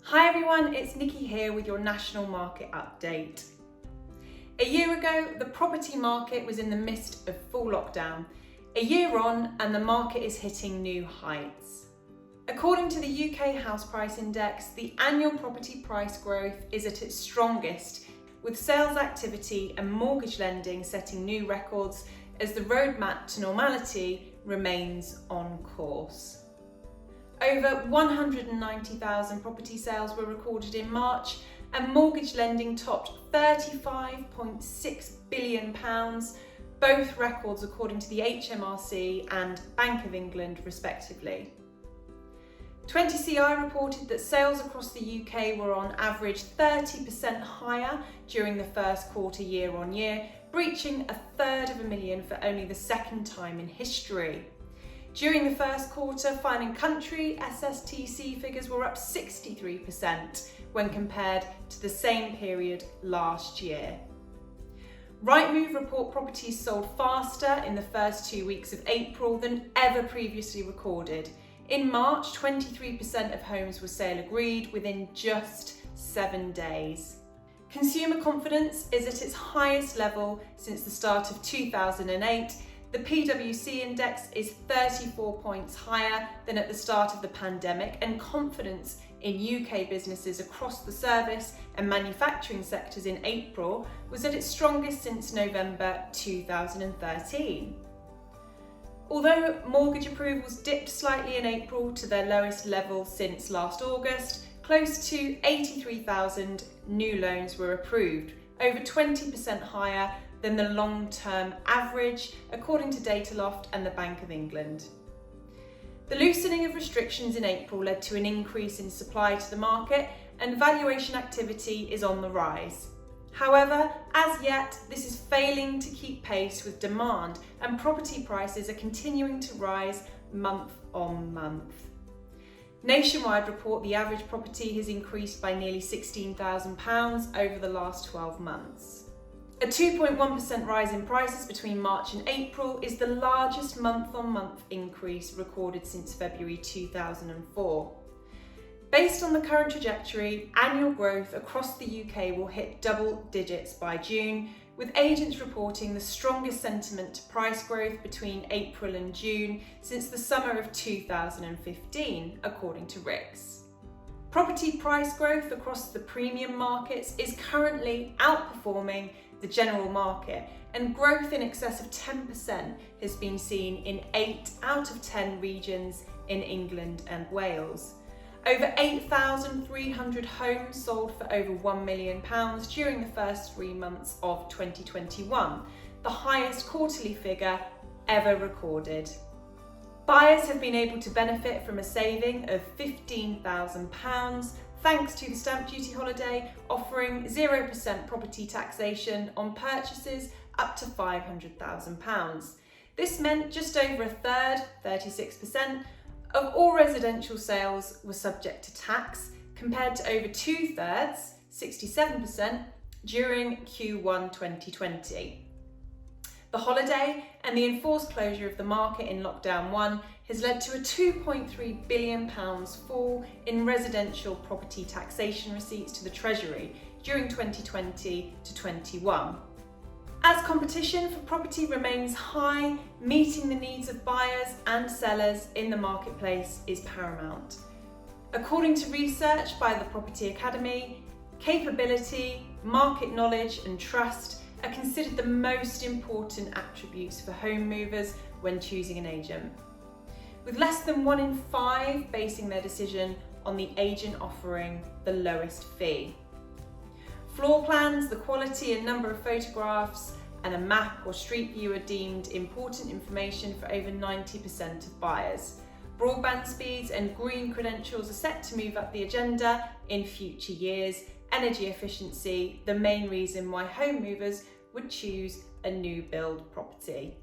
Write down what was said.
Hi everyone, it's Nicky here with your national market update. A year ago, the property market was in the midst of full lockdown. A year on, and the market is hitting new heights. According to the UK House Price Index, the annual property price growth is at its strongest, with sales activity and mortgage lending setting new records as the roadmap to normality remains on course. Over 190,000 property sales were recorded in March, and mortgage lending topped £35.6 billion, both records according to the HMRC and Bank of England respectively. 20CI reported that sales across the UK were on average 30% higher during the first quarter year on year, breaching 250,000 for only the second time in history. During the first quarter, Fine and Country SSTC figures were up 63% when compared to the same period last year. Rightmove report properties sold faster in the first 2 weeks of April than ever previously recorded. In March, 23% of homes were sale agreed within just 7 days. Consumer confidence is at its highest level since the start of 2008. The PwC index is 34 points higher than at the start of the pandemic, and confidence in UK businesses across the service and manufacturing sectors in April was at its strongest since November 2013. Although mortgage approvals dipped slightly in April to their lowest level since last August, close to 83,000 new loans were approved, over 20% higher than the long-term average, according to Dataloft and the Bank of England. The loosening of restrictions in April led to an increase in supply to the market, and valuation activity is on the rise. However, as yet, this is failing to keep pace with demand, and property prices are continuing to rise month on month. Nationwide report the average property has increased by nearly £16,000 over the last 12 months. A 2.1% rise in prices between March and April is the largest month-on-month increase recorded since February 2004. Based on the current trajectory, annual growth across the UK will hit double digits by June, with agents reporting the strongest sentiment to price growth between April and June since the summer of 2015, according to RICS. Property price growth across the premium markets is currently outperforming the general market, and growth in excess of 10% has been seen in 8 out of 10 regions in England and Wales. Over 8,300 homes sold for over £1 million during the first 3 months of 2021, the highest quarterly figure ever recorded. Buyers have been able to benefit from a saving of £15,000 thanks to the stamp duty holiday, offering 0% property taxation on purchases up to £500,000. This meant just over a third, 36%, of all residential sales were subject to tax, compared to over 2/3, 67%, during Q1 2020. The holiday and the enforced closure of the market in Lockdown 1 has led to a £2.3 billion fall in residential property taxation receipts to the Treasury during 2020 to 21. As competition for property remains high, meeting the needs of buyers and sellers in the marketplace is paramount. According to research by the Property Academy, capability, market knowledge and trust are considered the most important attributes for home movers when choosing an agent, with less than 1 in 5 basing their decision on the agent offering the lowest fee. Floor plans, the quality and number of photographs, and a map or street view are deemed important information for over 90% of buyers. Broadband speeds and green credentials are set to move up the agenda in future years. Energy efficiency, the main reason why home movers would choose a new build property.